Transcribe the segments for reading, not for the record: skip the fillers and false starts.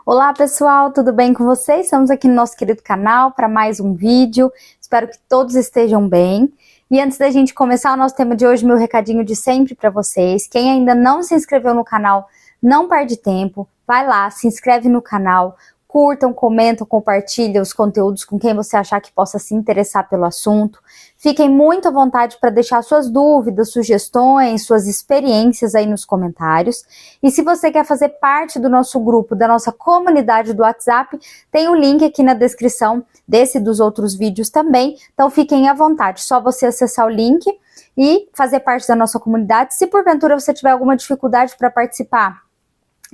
Olá pessoal, tudo bem com vocês? Estamos aqui no nosso querido canal para mais um vídeo. Espero que todos estejam bem. E antes da gente começar o nosso tema de hoje, meu recadinho de sempre para vocês. Quem ainda não se inscreveu no canal, não perde tempo. Vai lá, se inscreve no canal. Curtam, comentam, compartilhem os conteúdos com quem você achar que possa se interessar pelo assunto. Fiquem muito à vontade para deixar suas dúvidas, sugestões, suas experiências aí nos comentários. E se você quer fazer parte do nosso grupo, da nossa comunidade do WhatsApp, tem o link aqui na descrição desse e dos outros vídeos também. Então fiquem à vontade, só você acessar o link e fazer parte da nossa comunidade. Se porventura você tiver alguma dificuldade para participar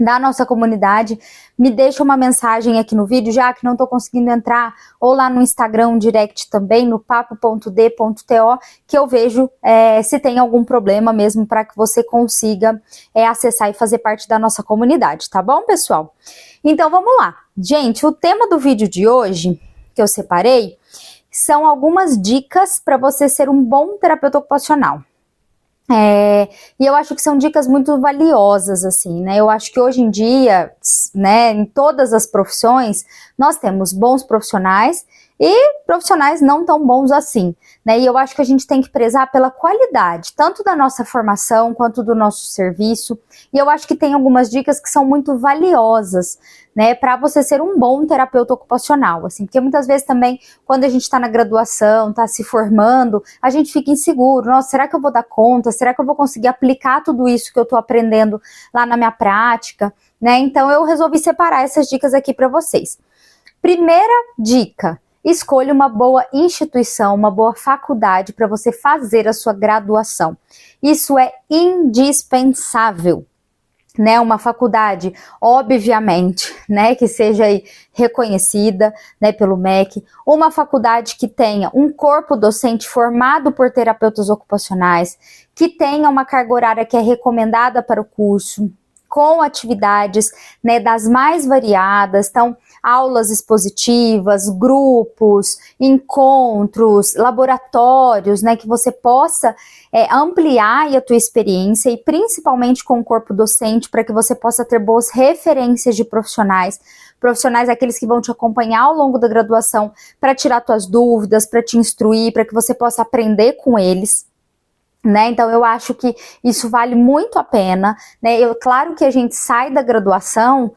da nossa comunidade, me deixa uma mensagem aqui no vídeo, já que não estou conseguindo entrar, ou lá no Instagram direct também, no papo.d.to, que eu vejo se tem algum problema mesmo para que você consiga acessar e fazer parte da nossa comunidade, tá bom, pessoal? Então vamos lá. Gente, o tema do vídeo de hoje, que eu separei, são algumas dicas para você ser um bom terapeuta ocupacional. E eu acho que são dicas muito valiosas, assim, né? Eu acho que hoje em dia, né, em todas as profissões, nós temos bons profissionais e profissionais não tão bons assim, né? E eu acho que a gente tem que prezar pela qualidade, tanto da nossa formação quanto do nosso serviço. E eu acho que tem algumas dicas que são muito valiosas, né, para você ser um bom terapeuta ocupacional, assim, porque muitas vezes também, quando a gente está na graduação, está se formando, a gente fica inseguro, nossa, será que eu vou dar conta? Será que eu vou conseguir aplicar tudo isso que eu estou aprendendo lá na minha prática, né? Então eu resolvi separar essas dicas aqui para vocês. Primeira dica: escolha uma boa instituição, uma boa faculdade para você fazer a sua graduação. Isso é indispensável, né? Uma faculdade, obviamente, né, que seja aí reconhecida, né, pelo MEC, uma faculdade que tenha um corpo docente formado por terapeutas ocupacionais, que tenha uma carga horária que é recomendada para o curso, com atividades, né, das mais variadas, então aulas expositivas, grupos, encontros, laboratórios, né, que você possa ampliar a tua experiência e principalmente com o corpo docente para que você possa ter boas referências de profissionais aqueles que vão te acompanhar ao longo da graduação para tirar tuas dúvidas, para te instruir, para que você possa aprender com eles. Né? Então eu acho que isso vale muito a pena, né? Claro que a gente sai da graduação,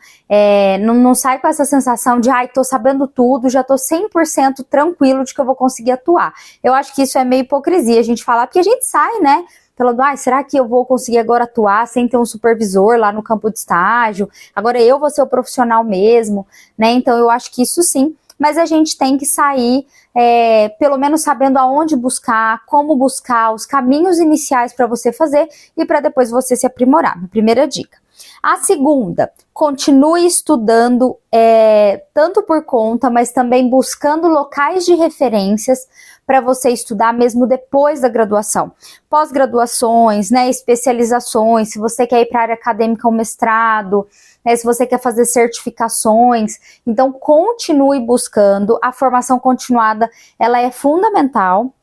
não sai com essa sensação de tô sabendo tudo, já tô 100% tranquilo de que eu vou conseguir atuar. Eu acho que isso é meio hipocrisia a gente falar, porque a gente sai, né, falando, será que eu vou conseguir agora atuar sem ter um supervisor lá no campo de estágio? Agora eu vou ser o profissional mesmo, né? Então eu acho que isso sim, mas a gente tem que sair pelo menos sabendo aonde buscar, como buscar, os caminhos iniciais para você fazer e para depois você se aprimorar. Primeira dica. A segunda, continue estudando tanto por conta, mas também buscando locais de referências para você estudar mesmo depois da graduação. Pós-graduações, né, especializações, se você quer ir para a área acadêmica, um mestrado, né, se você quer fazer certificações, então continue buscando. A formação continuada, ela é fundamental,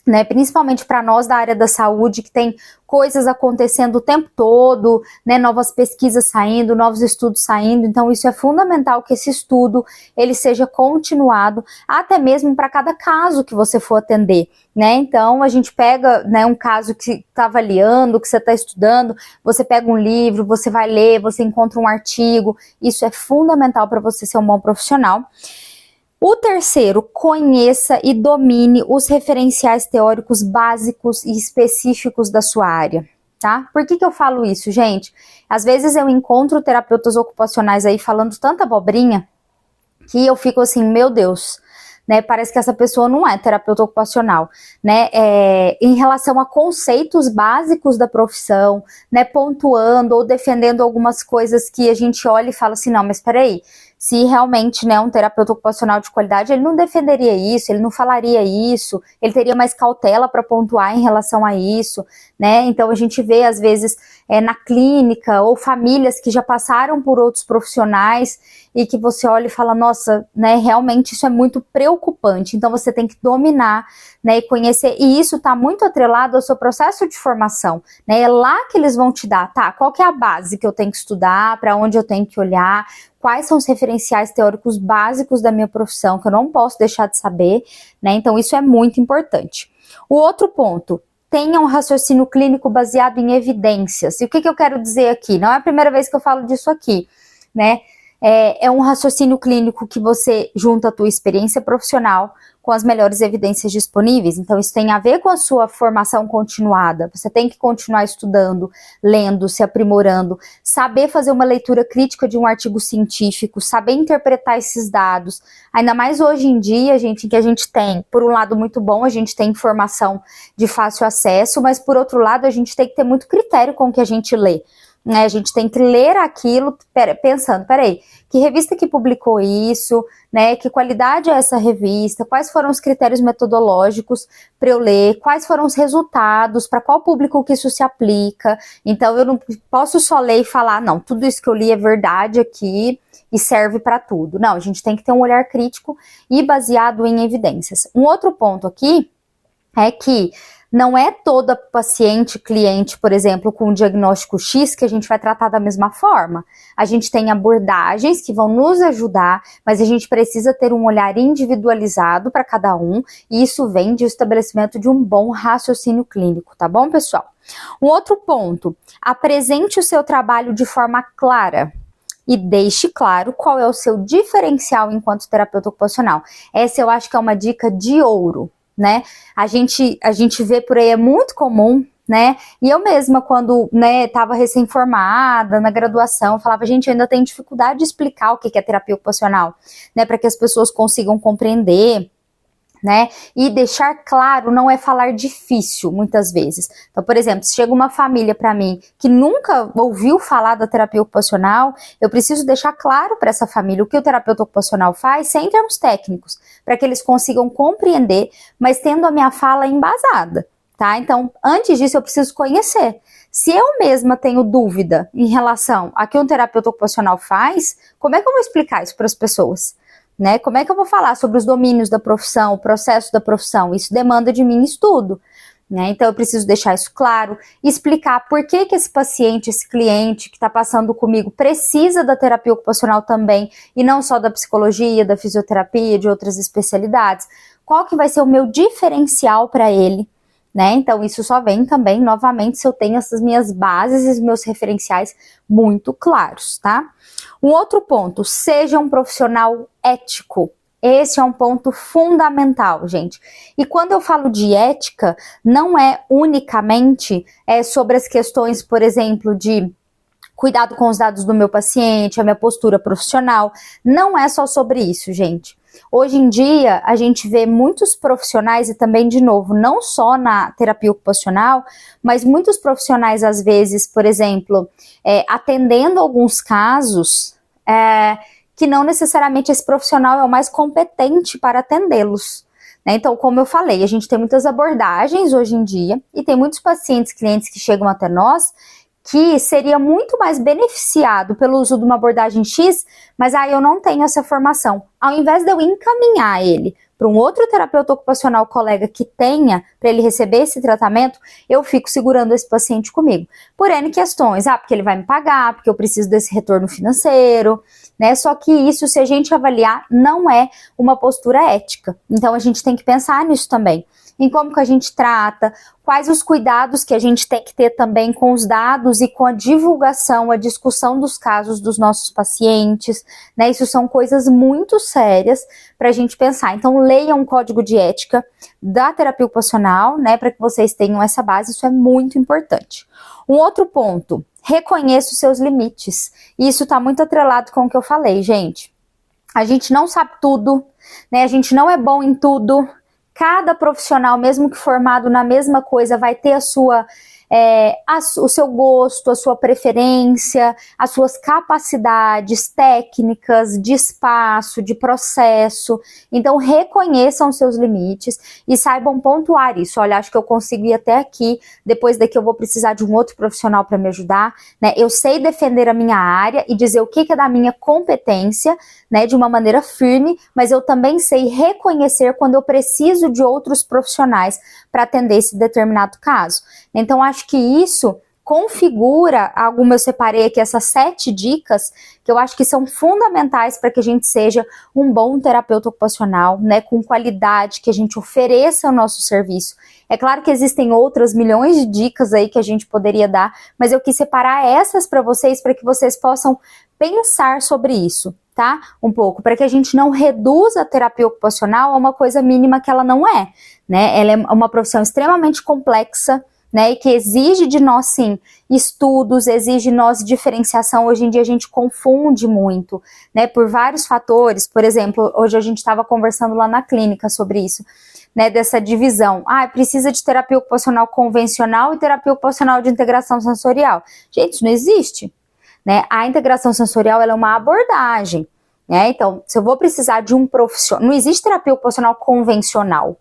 né, principalmente para nós da área da saúde, que tem coisas acontecendo o tempo todo, né, novas pesquisas saindo, novos estudos saindo, então isso é fundamental que esse estudo ele seja continuado, até mesmo para cada caso que você for atender, né? Então a gente pega, né, um caso que está avaliando, que você está estudando, você pega um livro, você vai ler, você encontra um artigo, isso é fundamental para você ser um bom profissional. O terceiro, conheça e domine os referenciais teóricos básicos e específicos da sua área, tá? Por que eu falo isso, gente? Às vezes eu encontro terapeutas ocupacionais aí falando tanta abobrinha que eu fico assim, meu Deus, né? Parece que essa pessoa não é terapeuta ocupacional, né? Em relação a conceitos básicos da profissão, né? Pontuando ou defendendo algumas coisas que a gente olha e fala assim, não, mas peraí, se realmente, né, um terapeuta ocupacional de qualidade, ele não defenderia isso, ele não falaria isso, ele teria mais cautela para pontuar em relação a isso, né? Então a gente vê às vezes na clínica ou famílias que já passaram por outros profissionais e que você olha e fala, nossa, né, realmente isso é muito preocupante. Então você tem que dominar, né, e conhecer, e isso está muito atrelado ao seu processo de formação, né? É lá que eles vão te dar, tá? Qual que é a base que eu tenho que estudar, para onde eu tenho que olhar, quais são os referenciais teóricos básicos da minha profissão, que eu não posso deixar de saber, né? Então isso é muito importante. O outro ponto, tenha um raciocínio clínico baseado em evidências. E o que eu quero dizer aqui? Não é a primeira vez que eu falo disso aqui, né? É um raciocínio clínico que você junta a tua experiência profissional com as melhores evidências disponíveis. Então isso tem a ver com a sua formação continuada. Você tem que continuar estudando, lendo, se aprimorando, saber fazer uma leitura crítica de um artigo científico, saber interpretar esses dados. Ainda mais hoje em dia, gente, em que a gente tem, por um lado muito bom, a gente tem informação de fácil acesso, mas por outro lado a gente tem que ter muito critério com o que a gente lê. A gente tem que ler aquilo pensando, peraí, que revista que publicou isso, né? Que qualidade é essa revista? Quais foram os critérios metodológicos para eu ler? Quais foram os resultados? Para qual público que isso se aplica? Então eu não posso só ler e falar, não, tudo isso que eu li é verdade aqui e serve para tudo. Não, a gente tem que ter um olhar crítico e baseado em evidências. Um outro ponto aqui é que não é toda paciente, cliente, por exemplo, com um diagnóstico X que a gente vai tratar da mesma forma. A gente tem abordagens que vão nos ajudar, mas a gente precisa ter um olhar individualizado para cada um, e isso vem do estabelecimento de um bom raciocínio clínico, tá bom, pessoal? Um outro ponto, apresente o seu trabalho de forma clara e deixe claro qual é o seu diferencial enquanto terapeuta ocupacional. Essa eu acho que é uma dica de ouro, né? A gente vê por aí, é muito comum, né? E eu mesma, quando, né, estava recém-formada na graduação, eu falava, gente, eu ainda tenho dificuldade de explicar o que é terapia ocupacional, né? Para que as pessoas consigam compreender, né? E deixar claro não é falar difícil, muitas vezes. Então, por exemplo, se chega uma família para mim que nunca ouviu falar da terapia ocupacional, eu preciso deixar claro para essa família o que o terapeuta ocupacional faz, sem termos técnicos, para que eles consigam compreender, mas tendo a minha fala embasada, tá? Então, antes disso, eu preciso conhecer. Se eu mesma tenho dúvida em relação a que um terapeuta ocupacional faz, como é que eu vou explicar isso para as pessoas? Né? Como é que eu vou falar sobre os domínios da profissão, o processo da profissão? Isso demanda de mim estudo, né? Então eu preciso deixar isso claro, explicar por que esse paciente, esse cliente que está passando comigo precisa da terapia ocupacional também, e não só da psicologia, da fisioterapia, de outras especialidades. Qual que vai ser o meu diferencial para ele? Né? Então isso só vem também, novamente, se eu tenho essas minhas bases e os meus referenciais muito claros, tá? Um outro ponto, seja um profissional ético. Esse é um ponto fundamental, gente. E quando eu falo de ética, não é unicamente sobre as questões, por exemplo, de cuidado com os dados do meu paciente, a minha postura profissional. Não é só sobre isso, gente. Hoje em dia, a gente vê muitos profissionais, e também, de novo, não só na terapia ocupacional, mas muitos profissionais, às vezes, por exemplo, atendendo alguns casos, que não necessariamente esse profissional é o mais competente para atendê-los. Né? Então, como eu falei, a gente tem muitas abordagens hoje em dia, e tem muitos pacientes, clientes que chegam até nós, que seria muito mais beneficiado pelo uso de uma abordagem X, mas aí eu não tenho essa formação. Ao invés de eu encaminhar ele para um outro terapeuta ocupacional colega que tenha, para ele receber esse tratamento, eu fico segurando esse paciente comigo. Por N questões, porque ele vai me pagar, porque eu preciso desse retorno financeiro, né? Só que isso, se a gente avaliar, não é uma postura ética. Então a gente tem que pensar nisso também. Em como que a gente trata, quais os cuidados que a gente tem que ter também com os dados e com a divulgação, a discussão dos casos dos nossos pacientes, né? Isso são coisas muito sérias para a gente pensar. Então, leiam um código de ética da terapia ocupacional, né? Para que vocês tenham essa base, isso é muito importante. Um outro ponto, reconheça os seus limites. E isso está muito atrelado com o que eu falei, gente. A gente não sabe tudo, né? A gente não é bom em tudo. Cada profissional, mesmo que formado na mesma coisa, vai ter o seu gosto, a sua preferência, as suas capacidades técnicas, de espaço, de processo. Então, reconheçam seus limites e saibam pontuar isso. Olha, acho que eu consigo ir até aqui, depois daqui eu vou precisar de um outro profissional para me ajudar, né? Eu sei defender a minha área e dizer o que é da minha competência, né, de uma maneira firme, mas eu também sei reconhecer quando eu preciso de outros profissionais para atender esse determinado caso. Então, acho que isso, configura eu separei aqui essas 7 dicas que eu acho que são fundamentais para que a gente seja um bom terapeuta ocupacional, né, com qualidade, que a gente ofereça o nosso serviço. É claro que existem outras milhões de dicas aí que a gente poderia dar, mas eu quis separar essas para vocês, para que vocês possam pensar sobre isso, tá? Um pouco, para que a gente não reduza a terapia ocupacional a uma coisa mínima que ela não é, né? Ela é uma profissão extremamente complexa, né, e que exige de nós, sim, estudos, exige de nós diferenciação. Hoje em dia a gente confunde muito, né, por vários fatores. Por exemplo, hoje a gente estava conversando lá na clínica sobre isso, né, dessa divisão. Precisa de terapia ocupacional convencional e terapia ocupacional de integração sensorial. Gente, isso não existe, né? A integração sensorial, ela é uma abordagem, né? Então, se eu vou precisar de um profissional, não existe terapia ocupacional convencional,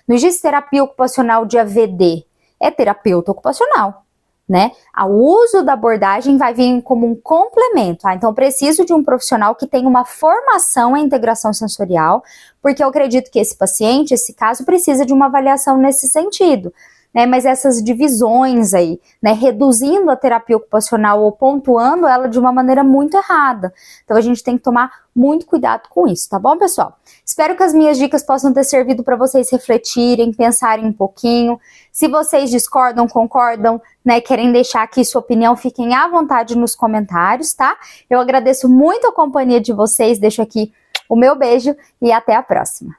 não existe terapia ocupacional de AVD, é terapeuta ocupacional, né? O uso da abordagem vai vir como um complemento. Então, eu preciso de um profissional que tenha uma formação em integração sensorial, porque eu acredito que esse paciente, esse caso, precisa de uma avaliação nesse sentido, né? Mas essas divisões aí, né, reduzindo a terapia ocupacional ou pontuando ela de uma maneira muito errada. Então, a gente tem que tomar muito cuidado com isso, tá bom, pessoal? Espero que as minhas dicas possam ter servido para vocês refletirem, pensarem um pouquinho. Se vocês discordam, concordam, né, querem deixar aqui sua opinião, fiquem à vontade nos comentários, tá? Eu agradeço muito a companhia de vocês, deixo aqui o meu beijo e até a próxima.